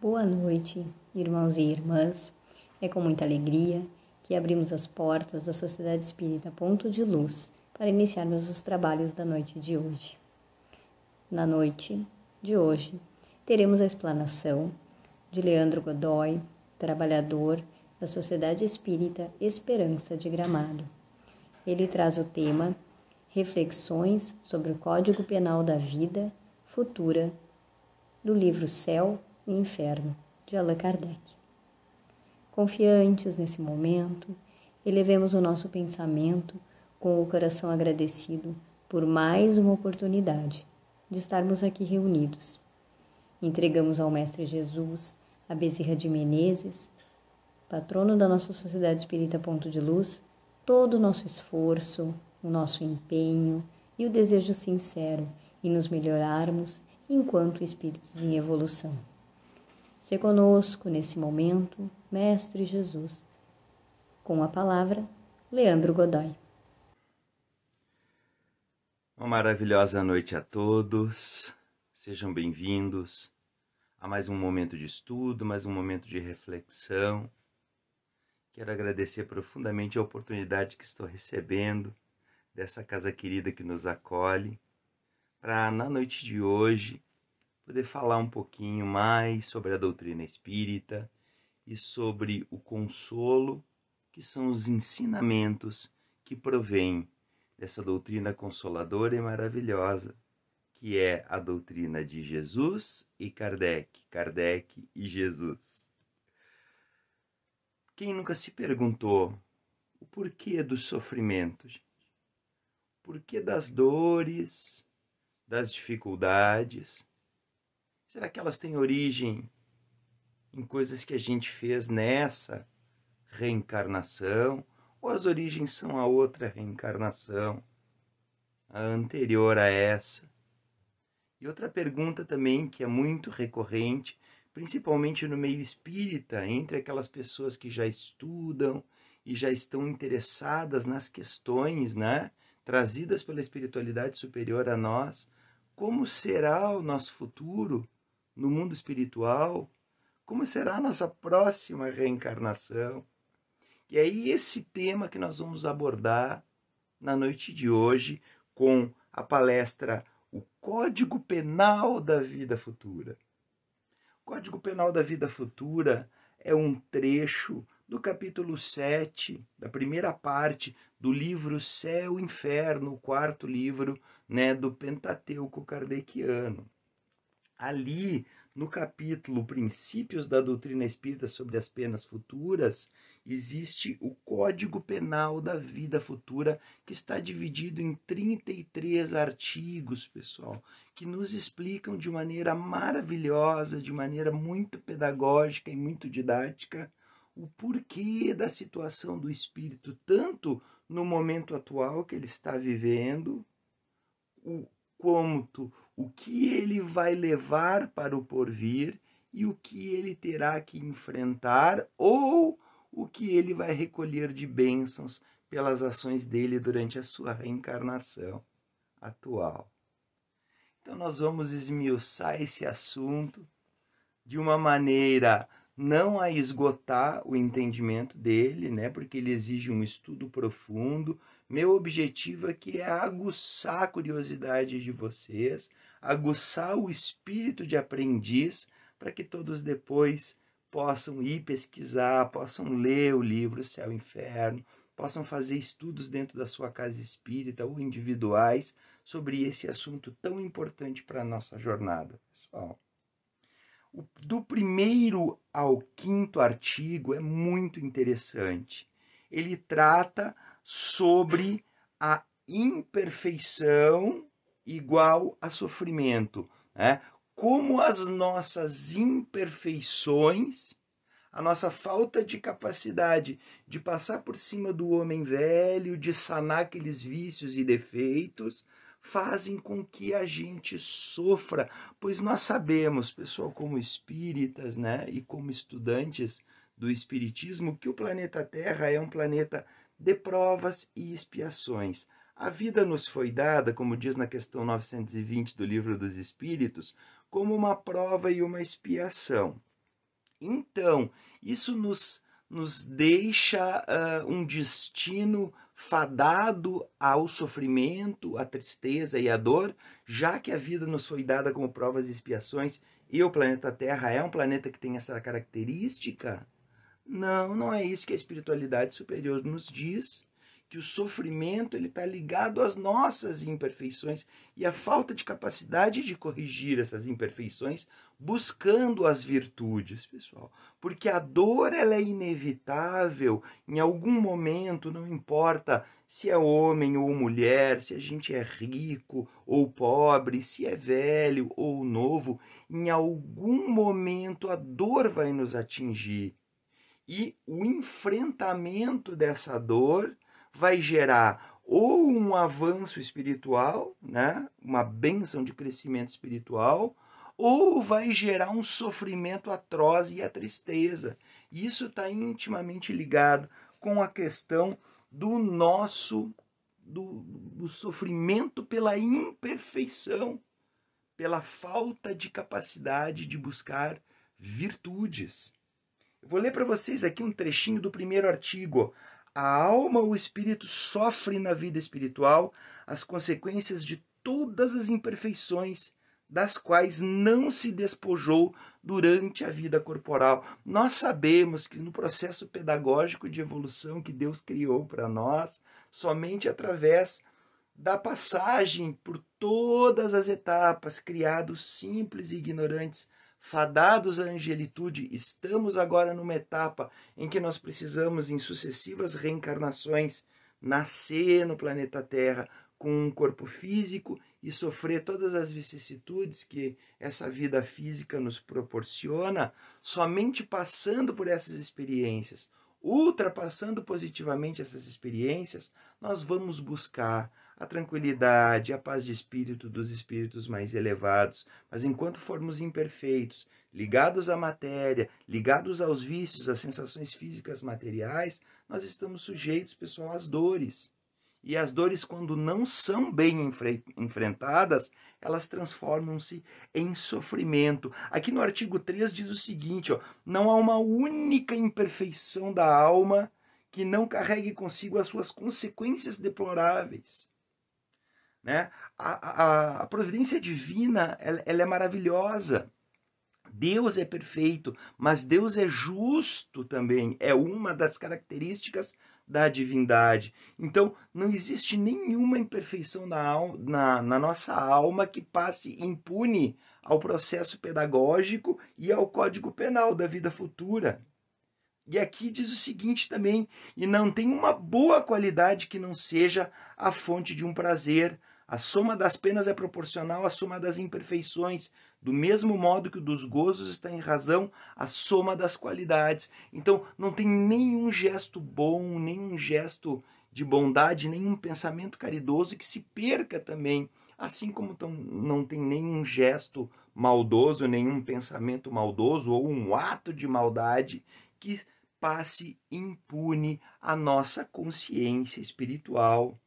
Boa noite, irmãos e irmãs. É com muita alegria que abrimos as portas da Sociedade Espírita Ponto de Luz para iniciarmos os trabalhos da noite de hoje. Na noite de hoje, teremos a explanação de Leandro Godoy, trabalhador da Sociedade Espírita Esperança de Gramado. Ele traz o tema Reflexões sobre o Código Penal da Vida Futura do livro Céu e Inferno, de Allan Kardec. Confiantes nesse momento, elevemos o nosso pensamento com o coração agradecido por mais uma oportunidade de estarmos aqui reunidos. Entregamos ao Mestre Jesus, a Bezerra de Menezes, patrono da nossa Sociedade Espírita Ponto de Luz, todo o nosso esforço, o nosso empenho e o desejo sincero em nos melhorarmos enquanto espíritos em evolução. Se conosco nesse momento, Mestre Jesus. Com a palavra, Leandro Godoy. Uma maravilhosa noite a todos. Sejam bem-vindos a mais um momento de estudo, mais um momento de reflexão. Quero agradecer profundamente a oportunidade que estou recebendo dessa casa querida que nos acolhe, para, na noite de hoje, poder falar um pouquinho mais sobre a doutrina espírita e sobre o consolo, que são os ensinamentos que provêm dessa doutrina consoladora e maravilhosa, que é a doutrina de Jesus e Kardec, Kardec e Jesus. Quem nunca se perguntou o porquê dos sofrimentos, o porquê das dores, das dificuldades? Será que elas têm origem em coisas que a gente fez nessa reencarnação? Ou as origens são a outra reencarnação, a anterior a essa? E outra pergunta também que é muito recorrente, principalmente no meio espírita, entre aquelas pessoas que já estudam e já estão interessadas nas questões, trazidas pela espiritualidade superior a nós. Como será o nosso futuro no mundo espiritual? Como será a nossa próxima reencarnação? E é esse tema que nós vamos abordar na noite de hoje com a palestra O Código Penal da Vida Futura. O Código Penal da Vida Futura é um trecho do capítulo 7, da primeira parte do livro Céu e Inferno, o quarto livro do Pentateuco kardeciano. Ali, no capítulo Princípios da Doutrina Espírita sobre as Penas Futuras, existe o Código Penal da Vida Futura, que está dividido em 33 artigos, pessoal, que nos explicam de maneira maravilhosa, de maneira muito pedagógica e muito didática, o porquê da situação do espírito, tanto no momento atual que ele está vivendo, quanto o que ele vai levar para o porvir e o que ele terá que enfrentar ou o que ele vai recolher de bênçãos pelas ações dele durante a sua reencarnação atual. Então nós vamos esmiuçar esse assunto de uma maneira não a esgotar o entendimento dele, porque ele exige um estudo profundo. Meu objetivo aqui é aguçar a curiosidade de vocês, aguçar o espírito de aprendiz, para que todos depois possam ir pesquisar, possam ler o livro Céu e Inferno, possam fazer estudos dentro da sua casa espírita ou individuais sobre esse assunto tão importante para a nossa jornada, pessoal. Do primeiro ao quinto artigo é muito interessante. Ele trata sobre a imperfeição igual a sofrimento, como as nossas imperfeições, a nossa falta de capacidade de passar por cima do homem velho, de sanar aqueles vícios e defeitos, fazem com que a gente sofra, pois nós sabemos, pessoal, como espíritas, e como estudantes do espiritismo, que o planeta Terra é um planeta de provas e expiações. A vida nos foi dada, como diz na questão 920 do Livro dos Espíritos, como uma prova e uma expiação. Então, isso nos deixa um destino fadado ao sofrimento, à tristeza e à dor, já que a vida nos foi dada como provas e expiações e o planeta Terra é um planeta que tem essa característica. Não, não é isso que a espiritualidade superior nos diz, que o sofrimento ele está ligado às nossas imperfeições e à falta de capacidade de corrigir essas imperfeições, buscando as virtudes, pessoal. Porque a dor ela é inevitável, em algum momento, não importa se é homem ou mulher, se a gente é rico ou pobre, se é velho ou novo, em algum momento a dor vai nos atingir. E o enfrentamento dessa dor vai gerar ou um avanço espiritual, né? Uma bênção de crescimento espiritual, ou vai gerar um sofrimento atroz e a tristeza. Isso está intimamente ligado com a questão do do sofrimento pela imperfeição, pela falta de capacidade de buscar virtudes. Eu vou ler para vocês aqui um trechinho do primeiro artigo. A alma ou o espírito sofre na vida espiritual as consequências de todas as imperfeições das quais não se despojou durante a vida corporal. Nós sabemos que no processo pedagógico de evolução que Deus criou para nós, somente através da passagem por todas as etapas, criados simples e ignorantes, fadados à angelitude, estamos agora numa etapa em que nós precisamos, em sucessivas reencarnações, nascer no planeta Terra com um corpo físico e sofrer todas as vicissitudes que essa vida física nos proporciona, somente passando por essas experiências, ultrapassando positivamente essas experiências, nós vamos buscar a tranquilidade, a paz de espírito dos espíritos mais elevados. Mas enquanto formos imperfeitos, ligados à matéria, ligados aos vícios, às sensações físicas materiais, nós estamos sujeitos, pessoal, às dores. E as dores, quando não são bem enfrentadas, elas transformam-se em sofrimento. Aqui no artigo 3 diz o seguinte, ó, não há uma única imperfeição da alma que não carregue consigo as suas consequências deploráveis. Né? A providência divina ela é maravilhosa. Deus é perfeito, mas Deus é justo também. É uma das características da divindade. Então, não existe nenhuma imperfeição na nossa alma que passe impune ao processo pedagógico e ao código penal da vida futura. E aqui diz o seguinte também, e não tem uma boa qualidade que não seja a fonte de um prazer. A soma das penas é proporcional à soma das imperfeições, do mesmo modo que o dos gozos está em razão à soma das qualidades. Então, não tem nenhum gesto bom, nenhum gesto de bondade, nenhum pensamento caridoso que se perca também. Assim como não tem nenhum gesto maldoso, nenhum pensamento maldoso ou um ato de maldade que passe impune a nossa consciência espiritual.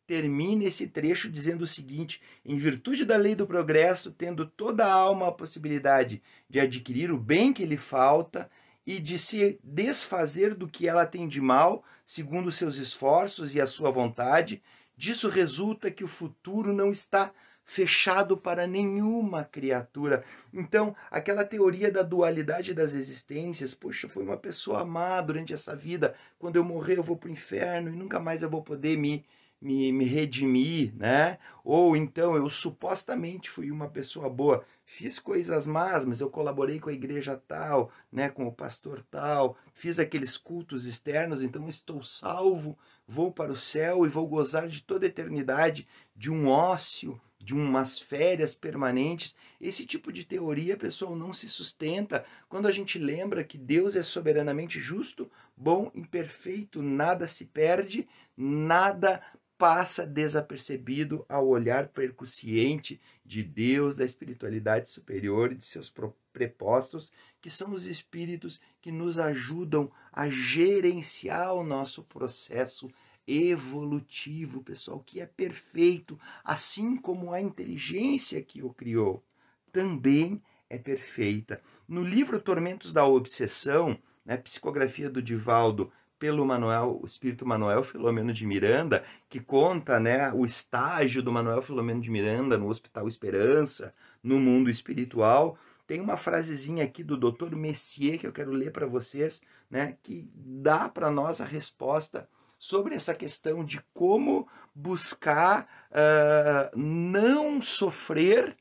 Termina esse trecho dizendo o seguinte: em virtude da lei do progresso, tendo toda a alma a possibilidade de adquirir o bem que lhe falta e de se desfazer do que ela tem de mal, segundo seus esforços e a sua vontade, disso resulta que o futuro não está fechado para nenhuma criatura. Então, aquela teoria da dualidade das existências, poxa, foi uma pessoa má durante essa vida, quando eu morrer eu vou para o inferno e nunca mais eu vou poder me redimir, né? Ou então eu supostamente fui uma pessoa boa, fiz coisas más, mas eu colaborei com a igreja tal, né, com o pastor tal, fiz aqueles cultos externos, então estou salvo, vou para o céu e vou gozar de toda a eternidade de um ócio, de umas férias permanentes. Esse tipo de teoria, pessoal, não se sustenta quando a gente lembra que Deus é soberanamente justo, bom e perfeito, nada se perde, nada passa desapercebido ao olhar percussiente de Deus, da espiritualidade superior e de seus prepostos, que são os espíritos que nos ajudam a gerenciar o nosso processo evolutivo, pessoal, que é perfeito, assim como a inteligência que o criou, também é perfeita. No livro Tormentos da Obsessão, né, psicografia do Divaldo pelo o espírito Manuel Filomeno de Miranda, que conta, né, o estágio do Manuel Filomeno de Miranda no Hospital Esperança, no mundo espiritual, tem uma frasezinha aqui do Dr. Messier que eu quero ler para vocês, né, que dá para nós a resposta sobre essa questão de como buscar não sofrer,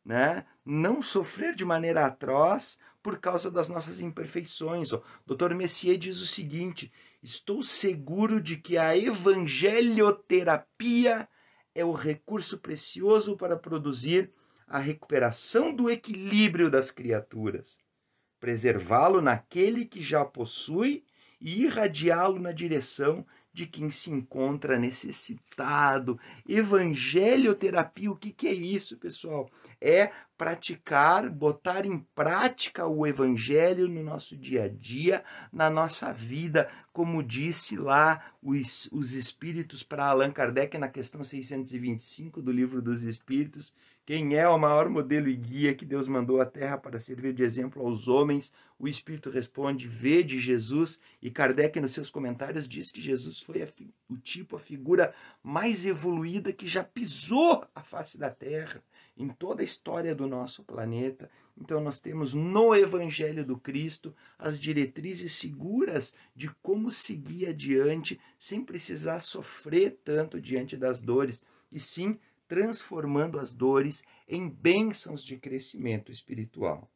né? Não sofrer de maneira atroz por causa das nossas imperfeições. O Dr. Messier diz o seguinte: estou seguro de que a evangelioterapia é o recurso precioso para produzir a recuperação do equilíbrio das criaturas, preservá-lo naquele que já possui e irradiá-lo na direção de quem se encontra necessitado. Evangelioterapia, o que é isso, pessoal? É praticar, botar em prática o evangelho no nosso dia a dia, na nossa vida, como disse lá os espíritos para Allan Kardec na questão 625 do Livro dos Espíritos. Quem é o maior modelo e guia que Deus mandou à Terra para servir de exemplo aos homens? O Espírito responde: vede Jesus. E Kardec, nos seus comentários, diz que Jesus foi a figura mais evoluída que já pisou a face da Terra em toda a história do nosso planeta. Então nós temos no Evangelho do Cristo as diretrizes seguras de como seguir adiante sem precisar sofrer tanto diante das dores, e sim transformando as dores em bênçãos de crescimento espiritual.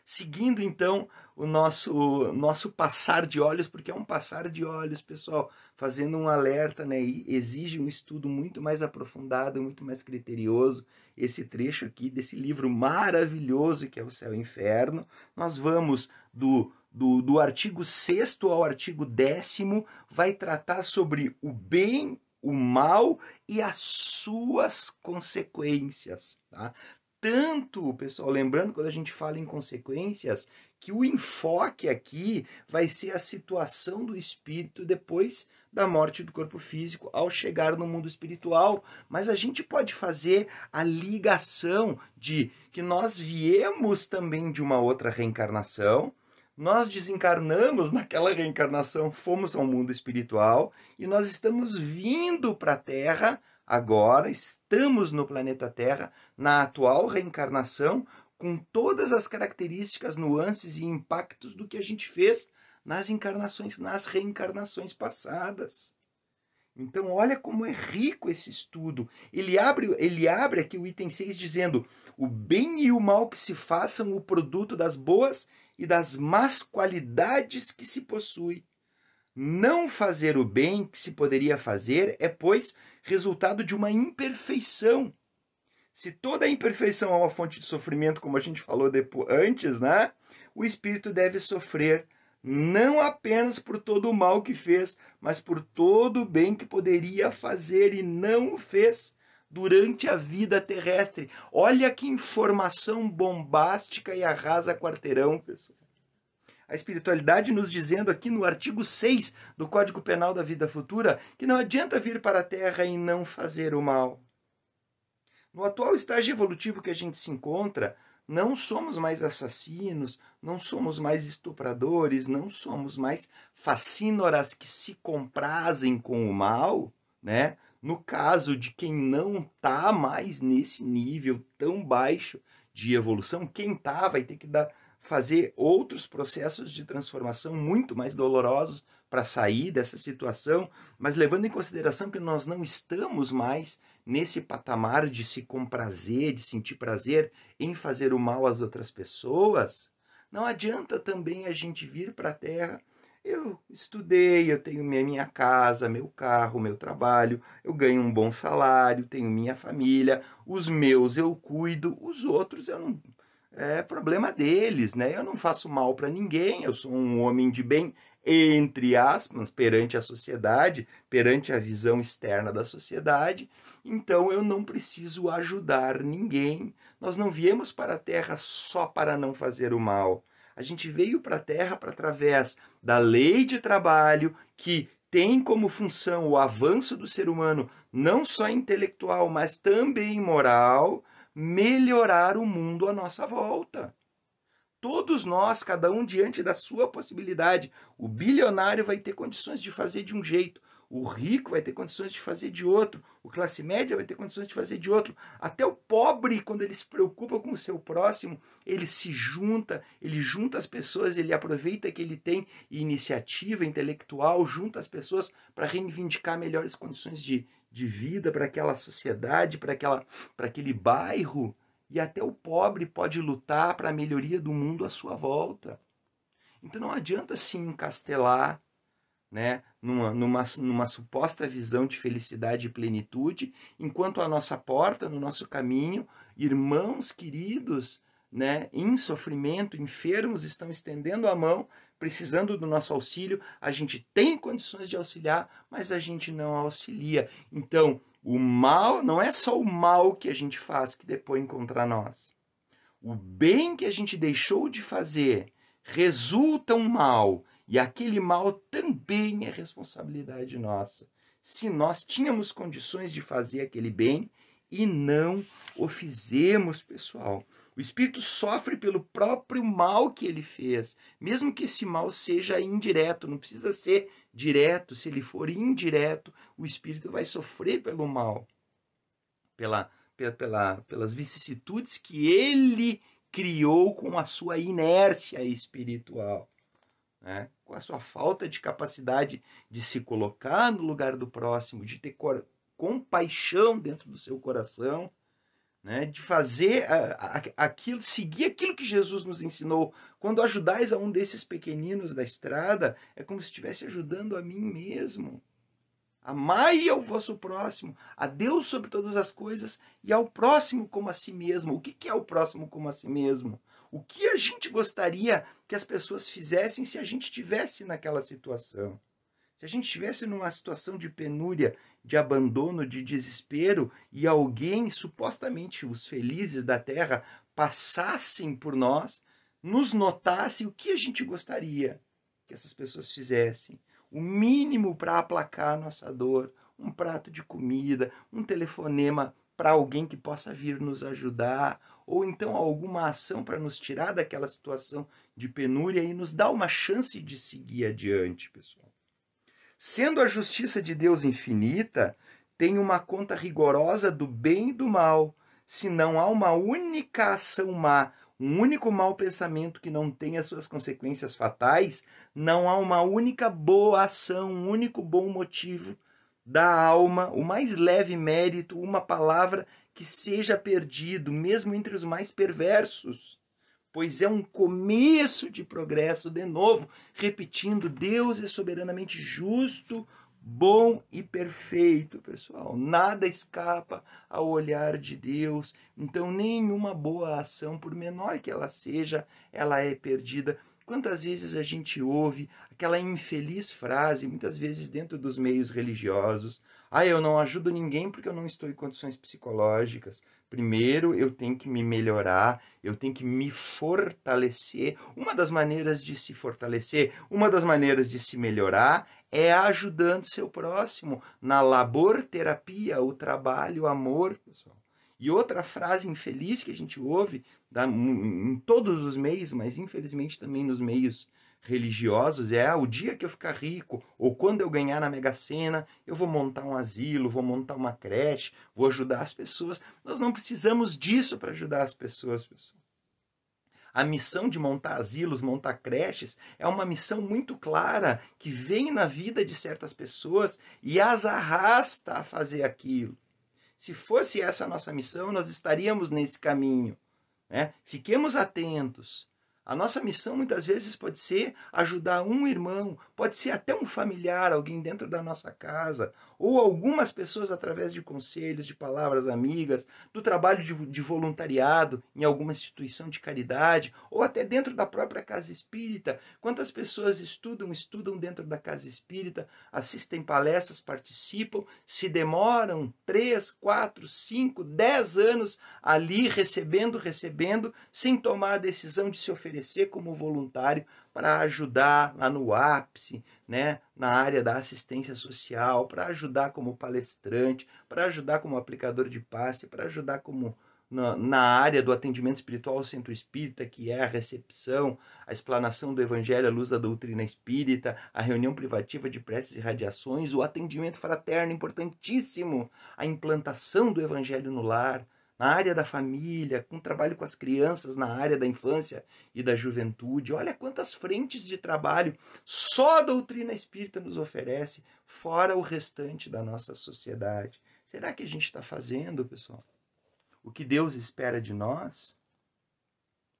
Seguindo, então, o nosso passar de olhos, porque é um passar de olhos, pessoal, fazendo um alerta, né? E exige um estudo muito mais aprofundado, muito mais criterioso. Esse trecho aqui desse livro maravilhoso que é O Céu e o Inferno. Nós vamos do artigo 6º ao artigo 10º, vai tratar sobre o bem, o mal e as suas consequências, tá? Tanto, pessoal, lembrando, quando a gente fala em consequências, que o enfoque aqui vai ser a situação do espírito depois da morte do corpo físico, ao chegar no mundo espiritual. Mas a gente pode fazer a ligação de que nós viemos também de uma outra reencarnação, nós desencarnamos naquela reencarnação, fomos ao mundo espiritual, e nós estamos vindo para a Terra. Agora estamos no planeta Terra, na atual reencarnação, com todas as características, nuances e impactos do que a gente fez nas reencarnações passadas. Então, olha como é rico esse estudo. Ele abre aqui o item 6 dizendo: o bem e o mal que se façam o produto das boas e das más qualidades que se possui. Não fazer o bem que se poderia fazer é, pois, resultado de uma imperfeição. Se toda imperfeição é uma fonte de sofrimento, como a gente falou antes, né? O espírito deve sofrer não apenas por todo o mal que fez, mas por todo o bem que poderia fazer e não o fez durante a vida terrestre. Olha que informação bombástica e arrasa quarteirão, pessoal. A espiritualidade nos dizendo aqui no artigo 6 do Código Penal da Vida Futura que não adianta vir para a Terra e não fazer o mal. No atual estágio evolutivo que a gente se encontra, não somos mais assassinos, não somos mais estupradores, não somos mais facínoras que se comprazem com o mal, né? No caso de quem não está mais nesse nível tão baixo de evolução, quem está vai ter que fazer outros processos de transformação muito mais dolorosos para sair dessa situação, mas levando em consideração que nós não estamos mais nesse patamar de se comprazer, de sentir prazer em fazer o mal às outras pessoas, não adianta também a gente vir para a Terra. Eu estudei, eu tenho minha casa, meu carro, meu trabalho, eu ganho um bom salário, tenho minha família, os meus eu cuido, os outros eu não... É problema deles, né? Eu não faço mal para ninguém, eu sou um homem de bem, entre aspas, perante a sociedade, perante a visão externa da sociedade, então eu não preciso ajudar ninguém. Nós não viemos para a Terra só para não fazer o mal. A gente veio para a Terra para, através da lei de trabalho, que tem como função o avanço do ser humano, não só intelectual, mas também moral, melhorar o mundo à nossa volta. Todos nós, cada um diante da sua possibilidade. O bilionário vai ter condições de fazer de um jeito, o rico vai ter condições de fazer de outro, o classe média vai ter condições de fazer de outro. Até o pobre, quando ele se preocupa com o seu próximo, ele se junta, ele junta as pessoas, ele aproveita que ele tem iniciativa intelectual, junta as pessoas para reivindicar melhores condições de vida para aquela sociedade, para aquele bairro. E até o pobre pode lutar para a melhoria do mundo à sua volta. Então não adianta se encastelar, né, numa suposta visão de felicidade e plenitude, enquanto à nossa porta, no nosso caminho, irmãos queridos, né, em sofrimento, enfermos, estão estendendo a mão, precisando do nosso auxílio. A gente tem condições de auxiliar, mas a gente não auxilia. Então, o mal não é só o mal que a gente faz que depõe contra nós. O bem que a gente deixou de fazer resulta um mal, e aquele mal também é responsabilidade nossa. Se nós tínhamos condições de fazer aquele bem e não o fizemos, pessoal. O espírito sofre pelo próprio mal que ele fez, mesmo que esse mal seja indireto, não precisa ser direto. Se ele for indireto, o espírito vai sofrer pelo mal, pelas vicissitudes que ele criou com a sua inércia espiritual, né? Com a sua falta de capacidade de se colocar no lugar do próximo, de ter compaixão dentro do seu coração, né? De fazer aquilo, seguir aquilo que Jesus nos ensinou. Quando ajudais a um desses pequeninos da estrada, é como se estivesse ajudando a mim mesmo. Amai ao vosso próximo, a Deus sobre todas as coisas e ao próximo como a si mesmo. O que é o próximo como a si mesmo? O que a gente gostaria que as pessoas fizessem se a gente estivesse naquela situação? Se a gente estivesse numa situação de penúria, de abandono, de desespero, e alguém, supostamente os felizes da terra, passassem por nós, nos notasse, o que a gente gostaria que essas pessoas fizessem? O mínimo para aplacar a nossa dor, um prato de comida, um telefonema para alguém que possa vir nos ajudar, ou então alguma ação para nos tirar daquela situação de penúria e nos dar uma chance de seguir adiante, pessoal. Sendo a justiça de Deus infinita, tem uma conta rigorosa do bem e do mal. Se não há uma única ação má, um único mau pensamento que não tenha suas consequências fatais, não há uma única boa ação, um único bom motivo da alma, o mais leve mérito, uma palavra que seja perdido, mesmo entre os mais perversos. Pois é um começo de progresso, de novo, repetindo, Deus é soberanamente justo, bom e perfeito, pessoal. Nada escapa ao olhar de Deus. Então, nenhuma boa ação, por menor que ela seja, ela é perdida. Quantas vezes a gente ouve aquela infeliz frase, muitas vezes dentro dos meios religiosos: eu não ajudo ninguém porque eu não estou em condições psicológicas. Primeiro eu tenho que me melhorar, eu tenho que me fortalecer. Uma das maneiras de se fortalecer, uma das maneiras de se melhorar é ajudando seu próximo na laborterapia, o trabalho, o amor, pessoal. E outra frase infeliz que a gente ouve em todos os meios, mas infelizmente também nos meios religiosos, é: o dia que eu ficar rico, ou quando eu ganhar na Mega Sena, eu vou montar um asilo, vou montar uma creche, vou ajudar as pessoas. Nós não precisamos disso para ajudar as pessoas, pessoal. A missão de montar asilos, montar creches, é uma missão muito clara, que vem na vida de certas pessoas e as arrasta a fazer aquilo. Se fosse essa a nossa missão, nós estaríamos nesse caminho, né? Fiquemos atentos. A nossa missão muitas vezes pode ser ajudar um irmão, pode ser até um familiar, alguém dentro da nossa casa, ou algumas pessoas através de conselhos, de palavras amigas, do trabalho de voluntariado em alguma instituição de caridade, ou até dentro da própria casa espírita. Quantas pessoas estudam dentro da casa espírita, assistem palestras, participam, se demoram 3, 4, 5, 10 anos ali recebendo, sem tomar a decisão de se oferecer como voluntário para ajudar lá no ápice, né, na área da assistência social, para ajudar como palestrante, para ajudar como aplicador de passe, para ajudar como na área do atendimento espiritual ao centro espírita, que é a recepção, a explanação do evangelho à luz da doutrina espírita, a reunião privativa de preces e radiações, o atendimento fraterno, importantíssimo, a implantação do evangelho no lar, na área da família, com trabalho com as crianças, na área da infância e da juventude. Olha quantas frentes de trabalho só a doutrina espírita nos oferece, fora o restante da nossa sociedade. Será que a gente está fazendo, pessoal, o que Deus espera de nós?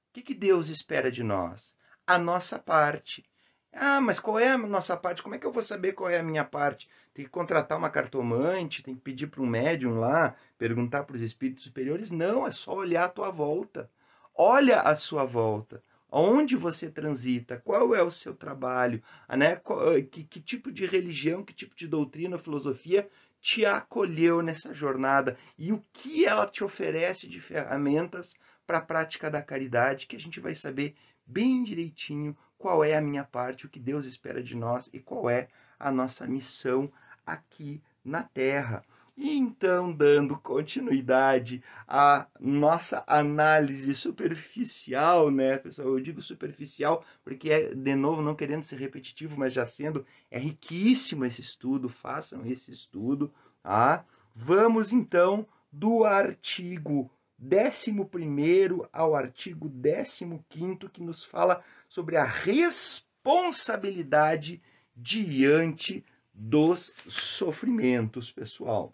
O que Deus espera de nós? A nossa parte. Ah, mas qual é a nossa parte? Como é que eu vou saber qual é a minha parte? Tem que contratar uma cartomante, tem que pedir para um médium lá, perguntar para os espíritos superiores? Não, é só olhar à tua volta. Olha à sua volta. Onde você transita? Qual é o seu trabalho? Né? Que tipo de religião, que tipo de doutrina, filosofia te acolheu nessa jornada? E o que ela te oferece de ferramentas para a prática da caridade, que a gente vai saber bem direitinho qual é a minha parte, o que Deus espera de nós e qual é a nossa missão aqui na Terra. E então, dando continuidade à nossa análise superficial, né, pessoal? Eu digo superficial porque é, de novo, não querendo ser repetitivo, mas já sendo, é riquíssimo esse estudo, façam esse estudo, tá? Vamos então do artigo 11º ao artigo 15º, que nos fala sobre a responsabilidade diante dos sofrimentos, pessoal.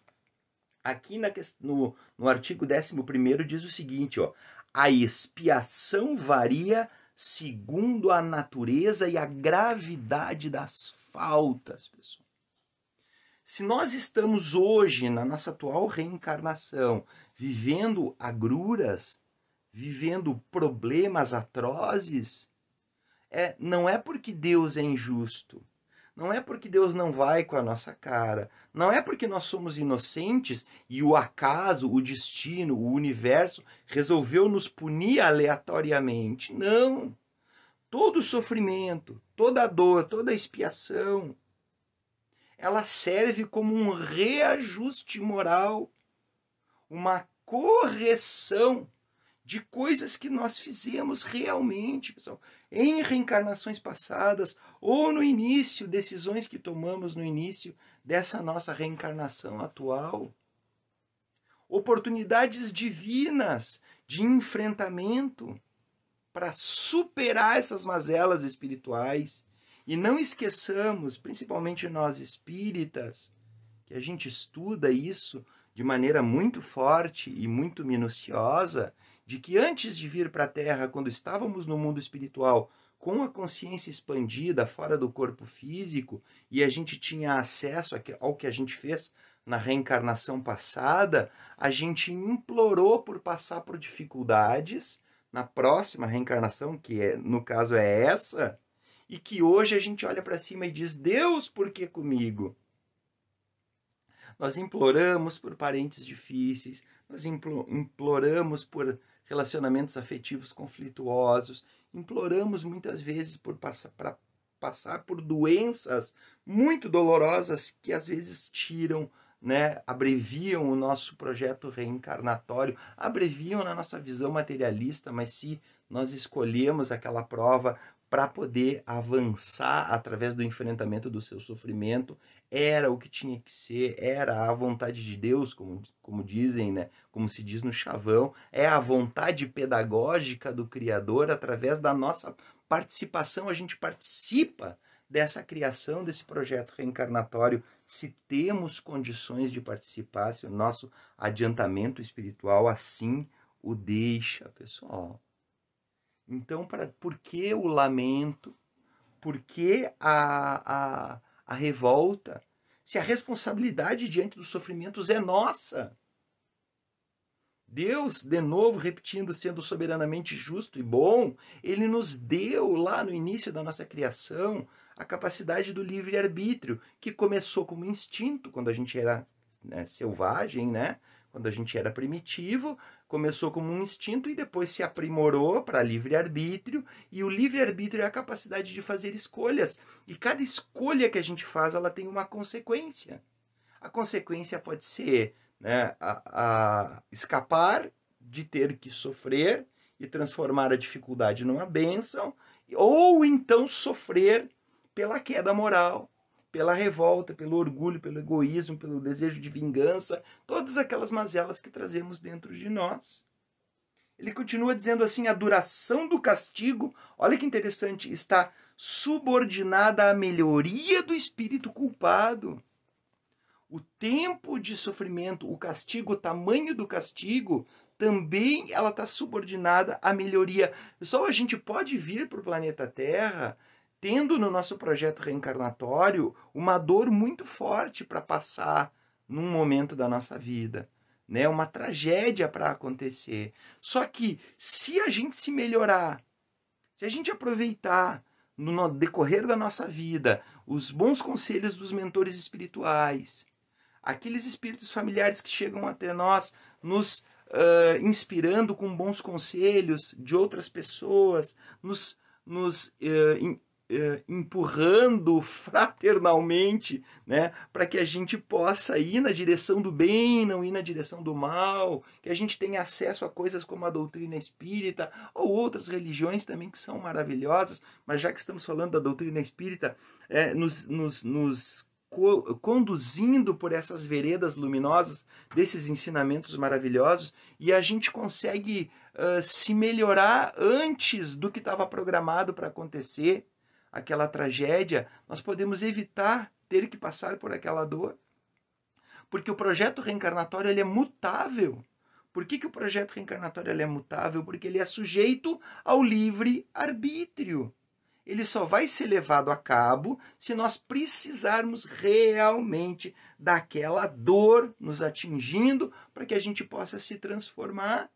Aqui no artigo 11º diz o seguinte, ó, a expiação varia segundo a natureza e a gravidade das faltas, pessoal. Se nós estamos hoje, na nossa atual reencarnação, vivendo agruras, vivendo problemas atrozes, não é porque Deus é injusto, não é porque Deus não vai com a nossa cara, não é porque nós somos inocentes e o acaso, o destino, o universo resolveu nos punir aleatoriamente. Não! Todo sofrimento, toda dor, toda expiação, ela serve como um reajuste moral, uma correção de coisas que nós fizemos realmente, pessoal, em reencarnações passadas ou no início, decisões que tomamos no início dessa nossa reencarnação atual. Oportunidades divinas de enfrentamento para superar essas mazelas espirituais. E não esqueçamos, principalmente nós espíritas, que a gente estuda isso de maneira muito forte e muito minuciosa, de que antes de vir para a Terra, quando estávamos no mundo espiritual, com a consciência expandida, fora do corpo físico, e a gente tinha acesso ao que a gente fez na reencarnação passada, a gente implorou por passar por dificuldades na próxima reencarnação, que no caso é essa, e que hoje a gente olha para cima e diz, Deus, por que comigo? Nós imploramos por parentes difíceis, nós imploramos por relacionamentos afetivos conflituosos, imploramos muitas vezes para passar por doenças muito dolorosas que às vezes tiram, né, abreviam o nosso projeto reencarnatório, abreviam na nossa visão materialista, mas se nós escolhemos aquela prova para poder avançar através do enfrentamento do seu sofrimento, era o que tinha que ser, era a vontade de Deus, como dizem, né? Como se diz no chavão, é a vontade pedagógica do Criador, através da nossa participação, a gente participa dessa criação, desse projeto reencarnatório, se temos condições de participar, se o nosso adiantamento espiritual assim o deixa, pessoal. Então, por que o lamento? Por que a revolta? Se a responsabilidade diante dos sofrimentos é nossa. Deus, de novo, repetindo, sendo soberanamente justo e bom, ele nos deu lá no início da nossa criação a capacidade do livre-arbítrio, que começou como instinto, quando a gente era selvagem, né? Quando a gente era primitivo, começou como um instinto e depois se aprimorou para livre-arbítrio, e o livre-arbítrio é a capacidade de fazer escolhas, e cada escolha que a gente faz, ela tem uma consequência. A consequência pode ser, né, a escapar de ter que sofrer e transformar a dificuldade numa bênção, ou então sofrer pela queda moral, pela revolta, pelo orgulho, pelo egoísmo, pelo desejo de vingança, todas aquelas mazelas que trazemos dentro de nós. Ele continua dizendo assim, a duração do castigo, olha que interessante, está subordinada à melhoria do espírito culpado. O tempo de sofrimento, o castigo, o tamanho do castigo, também ela está subordinada à melhoria. Só a gente pode vir para o planeta Terra tendo no nosso projeto reencarnatório uma dor muito forte para passar num momento da nossa vida, né? Uma tragédia para acontecer. Só que se a gente se melhorar, se a gente aproveitar no decorrer da nossa vida os bons conselhos dos mentores espirituais, aqueles espíritos familiares que chegam até nós, nos inspirando com bons conselhos de outras pessoas, nos empurrando fraternalmente, né, para que a gente possa ir na direção do bem, não ir na direção do mal, que a gente tenha acesso a coisas como a doutrina espírita ou outras religiões também que são maravilhosas, mas já que estamos falando da doutrina espírita, nos conduzindo por essas veredas luminosas desses ensinamentos maravilhosos, e a gente consegue se melhorar antes do que estava programado para acontecer, aquela tragédia, nós podemos evitar ter que passar por aquela dor. Porque o projeto reencarnatório ele é mutável. Por que o projeto reencarnatório ele é mutável? Porque ele é sujeito ao livre-arbítrio. Ele só vai ser levado a cabo se nós precisarmos realmente daquela dor nos atingindo para que a gente possa se transformar.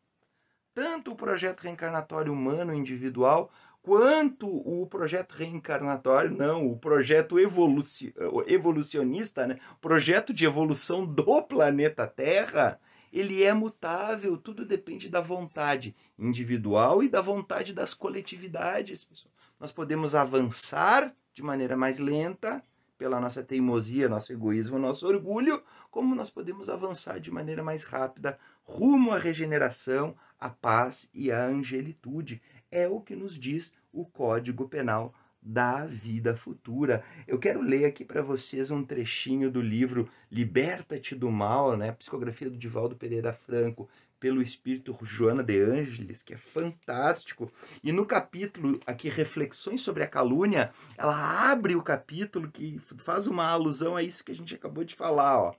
Tanto o projeto reencarnatório humano individual, quanto o projeto reencarnatório, não, o projeto evolucionista, né? Projeto de evolução do planeta Terra, ele é mutável, tudo depende da vontade individual e da vontade das coletividades, pessoal. Nós podemos avançar de maneira mais lenta, pela nossa teimosia, nosso egoísmo, nosso orgulho, como nós podemos avançar de maneira mais rápida rumo à regeneração, à paz e à angelitude. É o que nos diz o Código Penal da Vida Futura. Eu quero ler aqui para vocês um trechinho do livro Liberta-te do Mal, né? Psicografia do Divaldo Pereira Franco, pelo espírito Joana de Ângeles, que é fantástico. E no capítulo aqui, Reflexões sobre a Calúnia, ela abre o capítulo que faz uma alusão a isso que a gente acabou de falar, ó.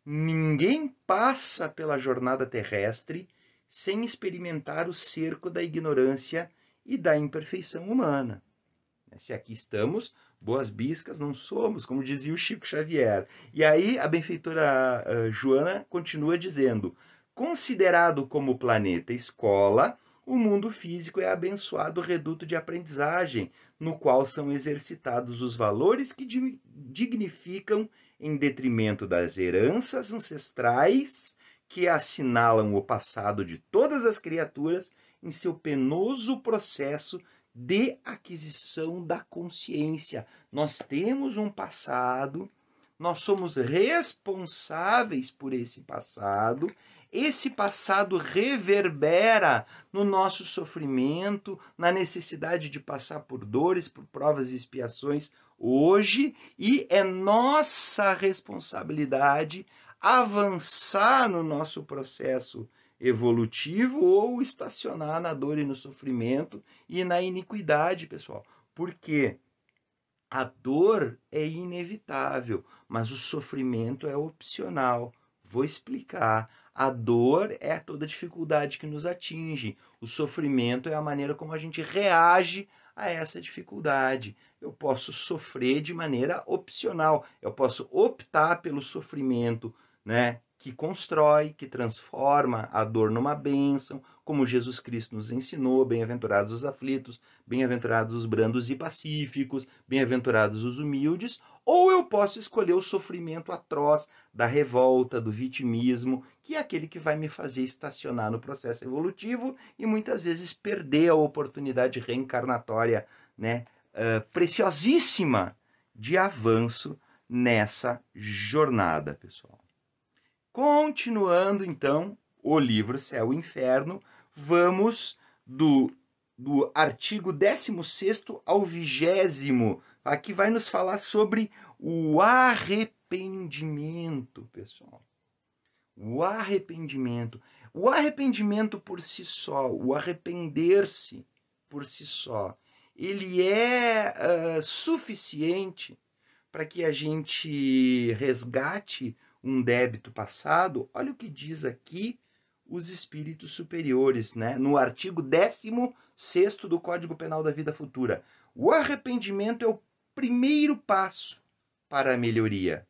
Ninguém passa pela jornada terrestre sem experimentar o cerco da ignorância e da imperfeição humana. Se aqui estamos, boas biscas não somos, como dizia o Chico Xavier. E aí a benfeitora Joana continua dizendo: considerado como planeta escola, o mundo físico é abençoado reduto de aprendizagem, no qual são exercitados os valores que dignificam em detrimento das heranças ancestrais que assinalam o passado de todas as criaturas em seu penoso processo de aquisição da consciência. Nós temos um passado, nós somos responsáveis por esse passado reverbera no nosso sofrimento, na necessidade de passar por dores, por provas e expiações hoje, e é nossa responsabilidade avançar no nosso processo evolutivo ou estacionar na dor e no sofrimento e na iniquidade, pessoal. Por quê? A dor é inevitável, mas o sofrimento é opcional. Vou explicar. A dor é toda dificuldade que nos atinge. O sofrimento é a maneira como a gente reage a essa dificuldade. Eu posso sofrer de maneira opcional. Eu posso optar pelo sofrimento, né, que constrói, que transforma a dor numa bênção, como Jesus Cristo nos ensinou: bem-aventurados os aflitos, bem-aventurados os brandos e pacíficos, bem-aventurados os humildes. Ou eu posso escolher o sofrimento atroz da revolta, do vitimismo, que é aquele que vai me fazer estacionar no processo evolutivo e muitas vezes perder a oportunidade reencarnatória, né, preciosíssima de avanço nessa jornada, pessoal. Continuando, então, o livro Céu e Inferno, vamos do artigo 16º ao 20º. Aqui vai nos falar sobre o arrependimento, pessoal. O arrependimento. O arrependimento por si só, o arrepender-se por si só, ele é suficiente para que a gente resgate um débito passado? Olha o que diz aqui os espíritos superiores, né? No artigo 16º do Código Penal da Vida Futura. O arrependimento é o primeiro passo para a melhoria,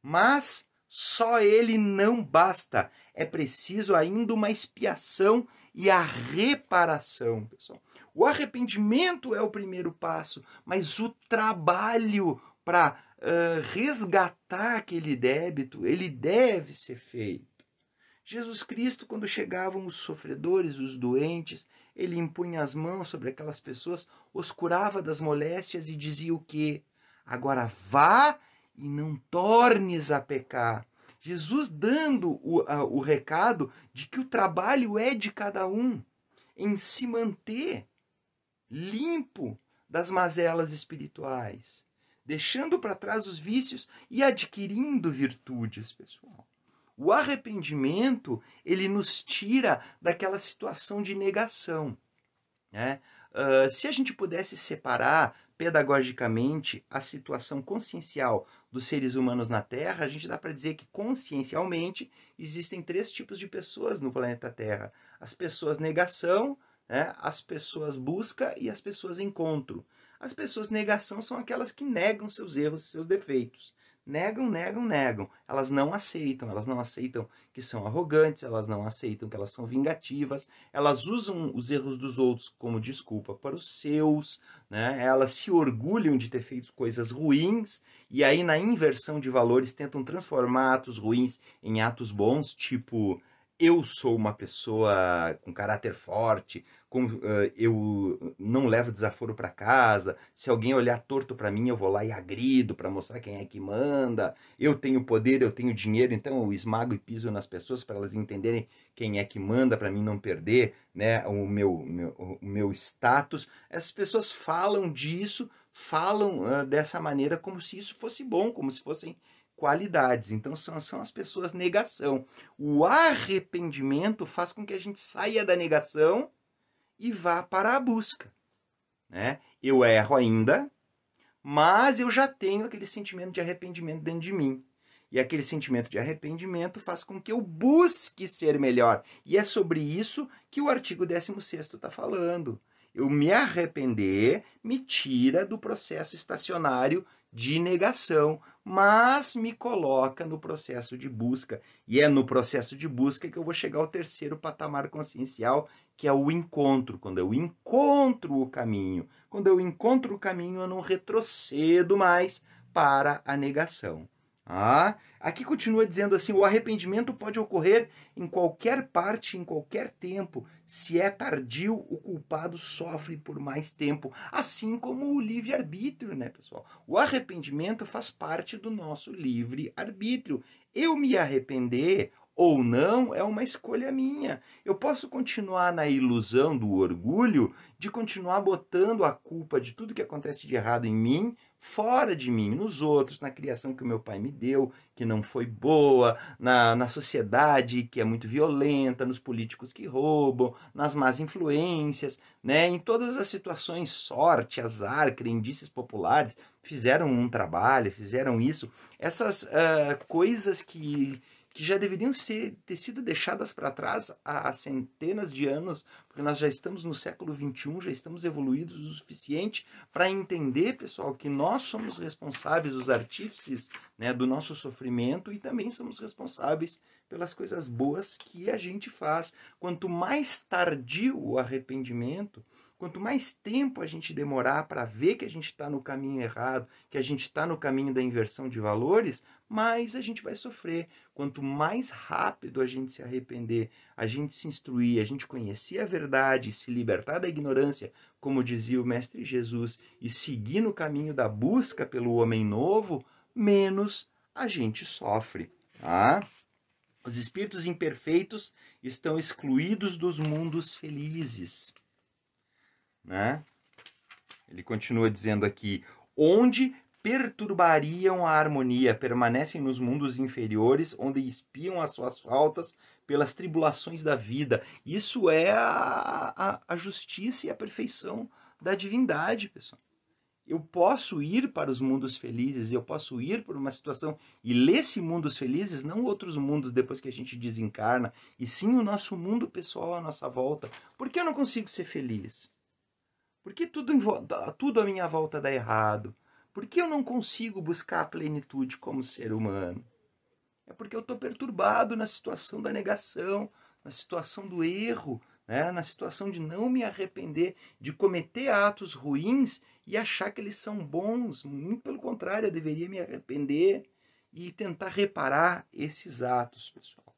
mas só ele não basta. É preciso ainda uma expiação e a reparação, pessoal. O arrependimento é o primeiro passo, mas o trabalho para resgatar aquele débito, ele deve ser feito. Jesus Cristo, quando chegavam os sofredores, os doentes, ele impunha as mãos sobre aquelas pessoas, os curava das moléstias e dizia o quê? Agora vá e não tornes a pecar. Jesus dando o recado de que o trabalho é de cada um em se manter limpo das mazelas espirituais, deixando para trás os vícios e adquirindo virtudes, pessoal. O arrependimento, ele nos tira daquela situação de negação, né? Se a gente pudesse separar pedagogicamente a situação consciencial dos seres humanos na Terra, a gente dá para dizer que consciencialmente existem 3 tipos de pessoas no planeta Terra. As pessoas negação, né? As pessoas busca e as pessoas encontro. As pessoas negação são aquelas que negam seus erros, seus defeitos. Negam. Elas não aceitam que são arrogantes, elas não aceitam que elas são vingativas, elas usam os erros dos outros como desculpa para os seus, né? Elas se orgulham de ter feito coisas ruins e aí na inversão de valores tentam transformar atos ruins em atos bons, tipo eu sou uma pessoa com caráter forte, eu não levo desaforo para casa, se alguém olhar torto para mim eu vou lá e agrido para mostrar quem é que manda, eu tenho poder, eu tenho dinheiro, então eu esmago e piso nas pessoas para elas entenderem quem é que manda, para mim não perder, né, o meu status. Essas pessoas falam disso, falam dessa maneira como se isso fosse bom, como se fossem qualidades. Então são as pessoas negação. O arrependimento faz com que a gente saia da negação e vá para a busca, né? Eu erro ainda, mas eu já tenho aquele sentimento de arrependimento dentro de mim. E aquele sentimento de arrependimento faz com que eu busque ser melhor. E é sobre isso que o artigo 16º está falando. Eu me arrepender me tira do processo estacionário de negação, mas me coloca no processo de busca. E é no processo de busca que eu vou chegar ao 3º patamar consciencial, que é o encontro. Quando eu encontro o caminho. Quando eu encontro o caminho, eu não retrocedo mais para a negação. Aqui continua dizendo assim, o arrependimento pode ocorrer em qualquer parte, em qualquer tempo. Se é tardio, o culpado sofre por mais tempo, assim como o livre-arbítrio, né, pessoal? O arrependimento faz parte do nosso livre-arbítrio. Eu me arrepender ou não é uma escolha minha. Eu posso continuar na ilusão do orgulho de continuar botando a culpa de tudo que acontece de errado em mim fora de mim, nos outros, na criação que o meu pai me deu, que não foi boa, na sociedade que é muito violenta, nos políticos que roubam, nas más influências, né? Em todas as situações, sorte, azar, crendices populares, fizeram um trabalho, fizeram isso. Essas coisas que já deveriam ter sido deixadas para trás há centenas de anos, porque nós já estamos no século XXI, já estamos evoluídos o suficiente para entender, pessoal, que nós somos responsáveis, os artífices, né, do nosso sofrimento e também somos responsáveis pelas coisas boas que a gente faz. Quanto mais tardio o arrependimento, quanto mais tempo a gente demorar para ver que a gente está no caminho errado, que a gente está no caminho da inversão de valores, mais a gente vai sofrer. Quanto mais rápido a gente se arrepender, a gente se instruir, a gente conhecer a verdade, se libertar da ignorância, como dizia o Mestre Jesus, e seguir no caminho da busca pelo homem novo, menos a gente sofre. Tá? Os espíritos imperfeitos estão excluídos dos mundos felizes, né? Ele continua dizendo aqui, onde perturbariam a harmonia, permanecem nos mundos inferiores, onde espiam as suas faltas pelas tribulações da vida. Isso é a justiça e a perfeição da divindade, pessoal. Eu posso ir para os mundos felizes, eu posso ir por uma situação e ler-se mundos felizes, não outros mundos depois que a gente desencarna, e sim o nosso mundo pessoal à nossa volta. Por que eu não consigo ser feliz? Por que tudo à minha volta dá errado? Por que eu não consigo buscar a plenitude como ser humano? É porque eu estou perturbado na situação da negação, na situação do erro, né? Na situação de não me arrepender, de cometer atos ruins e achar que eles são bons. Muito pelo contrário, eu deveria me arrepender e tentar reparar esses atos, pessoal.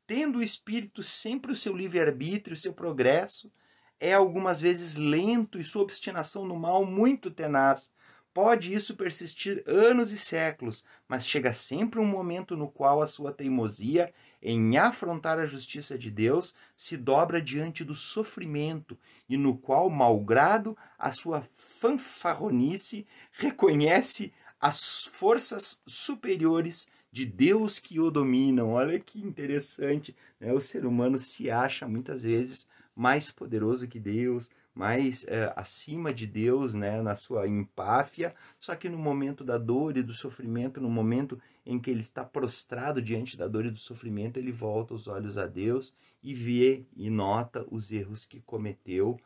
Tendo o espírito sempre o seu livre-arbítrio, o seu progresso, é algumas vezes lento e sua obstinação no mal muito tenaz. Pode isso persistir anos e séculos, mas chega sempre um momento no qual a sua teimosia em afrontar a justiça de Deus se dobra diante do sofrimento e no qual, malgrado a sua fanfarronice, reconhece as forças superiores de Deus que o dominam. Olha que interessante, né? O ser humano se acha muitas vezes mais poderoso que Deus, mais acima de Deus, né, na sua empáfia, só que no momento da dor e do sofrimento, no momento em que ele está prostrado diante da dor e do sofrimento, ele volta os olhos a Deus e vê e nota os erros que cometeu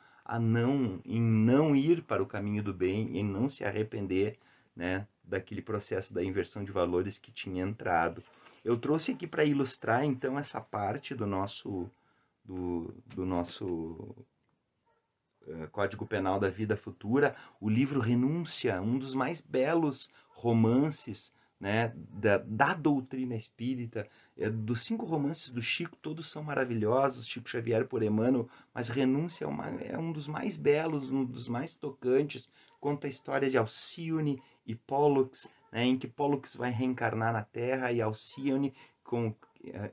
em não ir para o caminho do bem, em não se arrepender, né, daquele processo da inversão de valores que tinha entrado. Eu trouxe aqui para ilustrar, então, essa parte do nosso Código Penal da Vida Futura, o livro Renúncia, um dos mais belos romances, né, da doutrina espírita. Dos 5 romances do Chico, todos são maravilhosos, Chico Xavier por Emmanuel, mas Renúncia é um dos mais belos, um dos mais tocantes. Conta a história de Alcione e Pollux, né, em que Pollux vai reencarnar na Terra e Alcione, com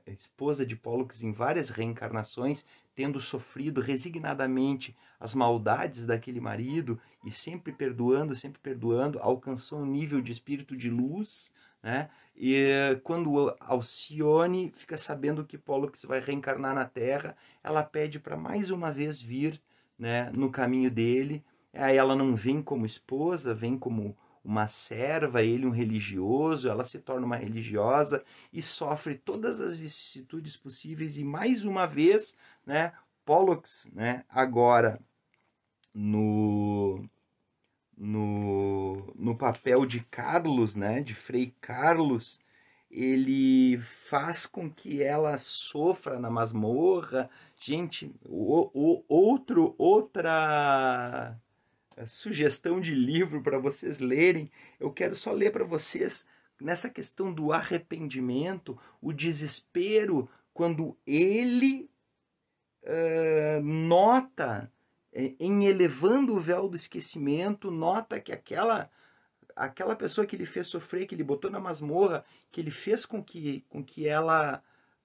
a esposa de Pollux em várias reencarnações, tendo sofrido resignadamente as maldades daquele marido e sempre perdoando, alcançou um nível de espírito de luz, né? E quando Alcione fica sabendo que Pollux vai reencarnar na Terra, ela pede para mais uma vez vir, né, no caminho dele. Aí ela não vem como esposa, vem como uma serva, ele um religioso, ela se torna uma religiosa e sofre todas as vicissitudes possíveis e mais uma vez, né, Pollux, né, agora no papel de Carlos, né, de Frei Carlos, ele faz com que ela sofra na masmorra. Gente, outra sugestão de livro para vocês lerem. Eu quero só ler para vocês nessa questão do arrependimento, o desespero, quando ele nota, em elevando o véu do esquecimento, nota que aquela pessoa que ele fez sofrer, que ele botou na masmorra, que ele fez com que ela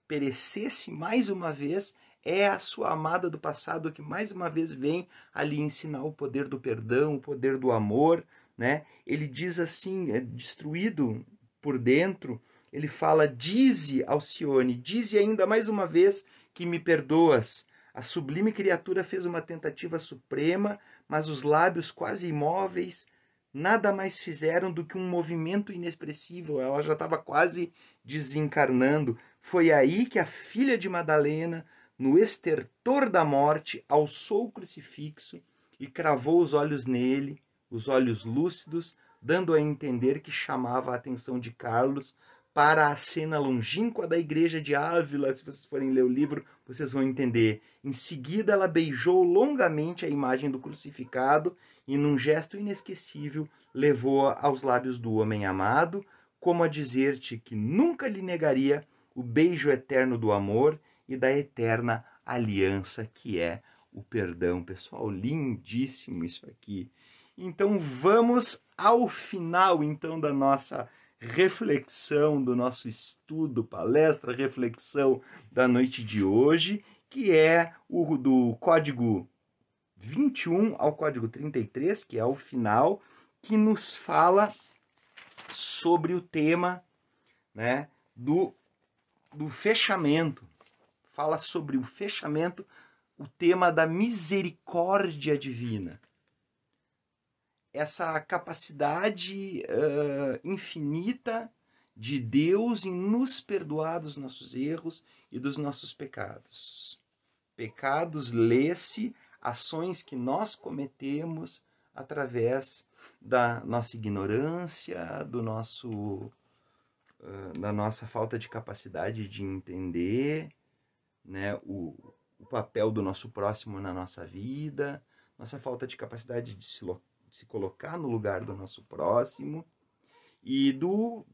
perecesse mais uma vez, é a sua amada do passado que mais uma vez vem ali ensinar o poder do perdão, o poder do amor, né? Ele diz assim, destruído por dentro, ele fala: dize, Alcione, dize ainda mais uma vez que me perdoas. A sublime criatura fez uma tentativa suprema, mas os lábios quase imóveis nada mais fizeram do que um movimento inexpressível. Ela já estava quase desencarnando. Foi aí que a filha de Madalena, no estertor da morte, alçou o crucifixo e cravou os olhos nele, os olhos lúcidos, dando a entender que chamava a atenção de Carlos para a cena longínqua da igreja de Ávila. Se vocês forem ler o livro, vocês vão entender. Em seguida, ela beijou longamente a imagem do crucificado e, num gesto inesquecível, levou-a aos lábios do homem amado, como a dizer-te que nunca lhe negaria o beijo eterno do amor e da eterna aliança que é o perdão. Pessoal, lindíssimo isso aqui. Então vamos ao final então da nossa reflexão do nosso estudo, palestra, reflexão da noite de hoje, que é o do código 21 ao código 33, que é o final, que nos fala sobre o tema, né, do fechamento. Fala sobre o fechamento, o tema da misericórdia divina. Essa capacidade infinita de Deus em nos perdoar dos nossos erros e dos nossos pecados. Pecados, lê-se, ações que nós cometemos através da nossa ignorância, da nossa falta de capacidade de entender, né, o papel do nosso próximo na nossa vida, nossa falta de capacidade de se colocar no lugar do nosso próximo. E do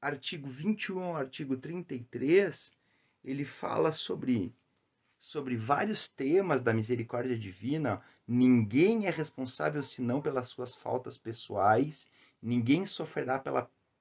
artigo 21 ao artigo 33, ele fala sobre vários temas da misericórdia divina. Ninguém é responsável senão pelas suas faltas pessoais, ninguém sofrerá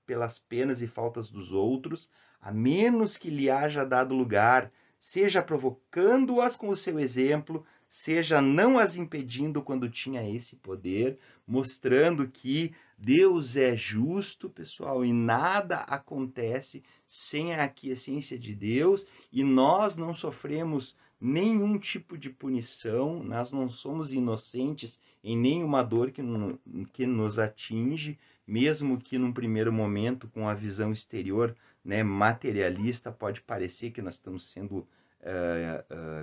pelas penas e faltas dos outros, a menos que lhe haja dado lugar, seja provocando-as com o seu exemplo, seja não as impedindo quando tinha esse poder, mostrando que Deus é justo, pessoal, e nada acontece sem a aquiescência de Deus, e nós não sofremos nenhum tipo de punição, nós não somos inocentes em nenhuma dor que nos atinge, mesmo que num primeiro momento, com a visão exterior, né, materialista, pode parecer que nós estamos sendo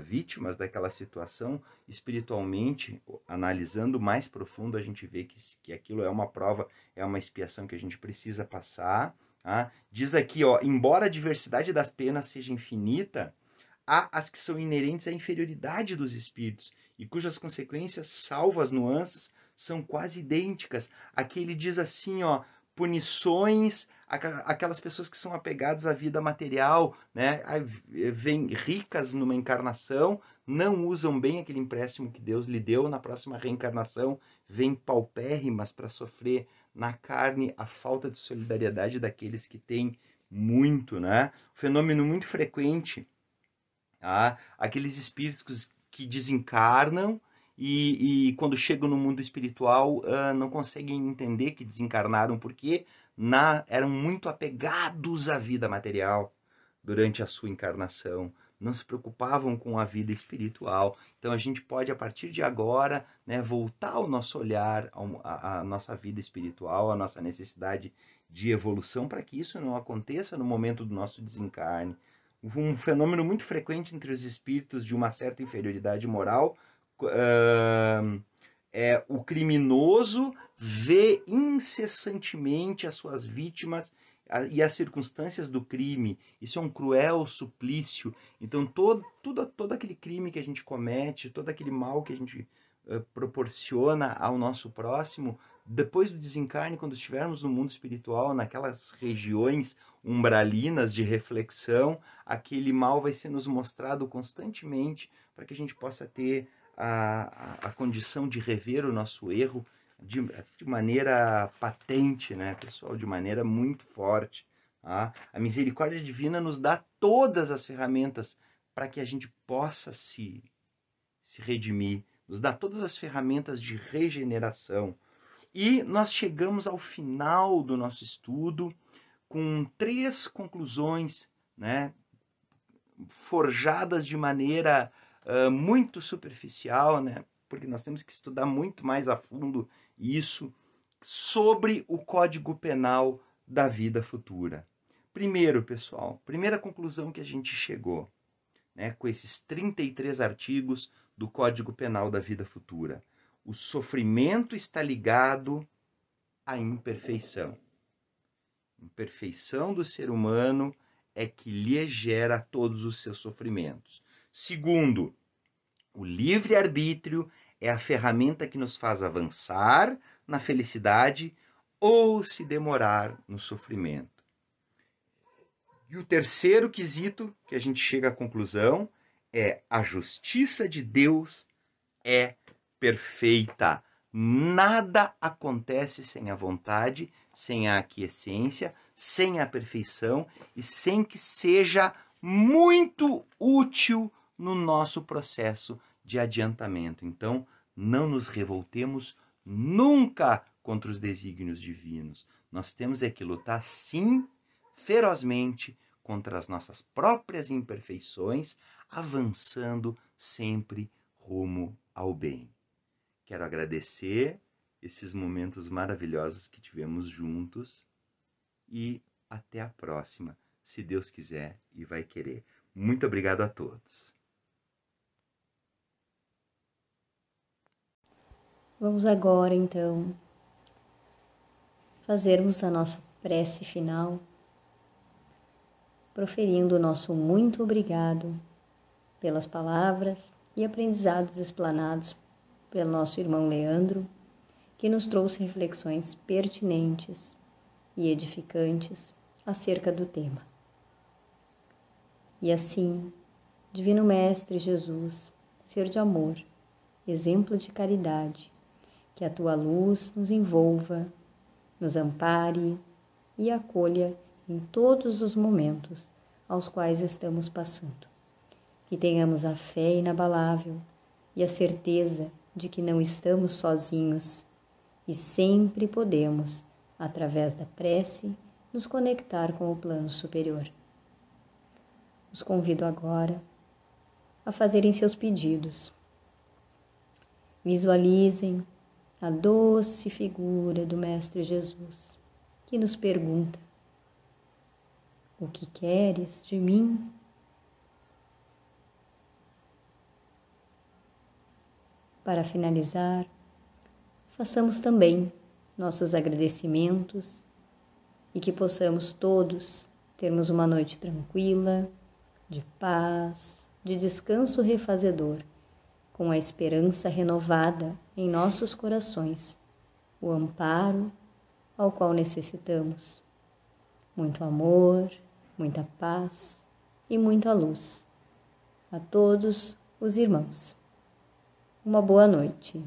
vítimas daquela situação. Espiritualmente, analisando mais profundo, a gente vê que aquilo é uma prova, é uma expiação que a gente precisa passar. Tá? Diz aqui, ó, embora a diversidade das penas seja infinita, há as que são inerentes à inferioridade dos espíritos e cujas consequências, salvo as nuances, são quase idênticas. Aqui ele diz assim, ó, punições, aquelas pessoas que são apegadas à vida material, né, vêm ricas numa encarnação, não usam bem aquele empréstimo que Deus lhe deu, na próxima reencarnação vêm paupérrimas para sofrer na carne a falta de solidariedade daqueles que têm muito, né? Fenômeno muito frequente. Aqueles espíritos que desencarnam e quando chegam no mundo espiritual não conseguem entender que desencarnaram porque eram muito apegados à vida material durante a sua encarnação, não se preocupavam com a vida espiritual. Então a gente pode, a partir de agora, né, voltar o nosso olhar à nossa vida espiritual, à nossa necessidade de evolução, para que isso não aconteça no momento do nosso desencarne. Um fenômeno muito frequente entre os espíritos de uma certa inferioridade moral é o criminoso vê incessantemente as suas vítimas e as circunstâncias do crime. Isso é um cruel suplício. Então todo aquele crime que a gente comete, todo aquele mal que a gente proporciona ao nosso próximo, depois do desencarne, quando estivermos no mundo espiritual, naquelas regiões umbralinas de reflexão, aquele mal vai ser nos mostrado constantemente para que a gente possa ter a condição de rever o nosso erro de maneira patente, né, pessoal? De maneira muito forte. Tá? A misericórdia divina nos dá todas as ferramentas para que a gente possa se redimir, nos dá todas as ferramentas de regeneração. E nós chegamos ao final do nosso estudo com 3 conclusões, né, forjadas de maneira muito superficial, né, porque nós temos que estudar muito mais a fundo isso, sobre o Código Penal da vida futura. Primeiro, pessoal, primeira conclusão que a gente chegou, né, com esses 33 artigos do Código Penal da vida futura. O sofrimento está ligado à imperfeição. A imperfeição do ser humano é que lhe gera todos os seus sofrimentos. Segundo, o livre-arbítrio é a ferramenta que nos faz avançar na felicidade ou se demorar no sofrimento. E o terceiro quesito que a gente chega à conclusão é: a justiça de Deus é perfeita. Nada acontece sem a vontade, sem a aquiescência, sem a perfeição e sem que seja muito útil no nosso processo de adiantamento. Então, não nos revoltemos nunca contra os desígnios divinos. Nós temos é que lutar, sim, ferozmente contra as nossas próprias imperfeições, avançando sempre rumo ao bem. Quero agradecer esses momentos maravilhosos que tivemos juntos e até a próxima, se Deus quiser e vai querer. Muito obrigado a todos. Vamos agora, então, fazermos a nossa prece final, proferindo o nosso muito obrigado pelas palavras e aprendizados explanados pelo nosso irmão Leandro, que nos trouxe reflexões pertinentes e edificantes acerca do tema. E assim, Divino Mestre Jesus, ser de amor, exemplo de caridade, que a tua luz nos envolva, nos ampare e acolha em todos os momentos aos quais estamos passando. Que tenhamos a fé inabalável e a certeza de que não estamos sozinhos e sempre podemos, através da prece, nos conectar com o plano superior. Os convido agora a fazerem seus pedidos. Visualizem a doce figura do Mestre Jesus, que nos pergunta: o que queres de mim? Para finalizar, façamos também nossos agradecimentos e que possamos todos termos uma noite tranquila, de paz, de descanso refazedor, com a esperança renovada em nossos corações, o amparo ao qual necessitamos. Muito amor, muita paz e muita luz. A todos os irmãos. Uma boa noite.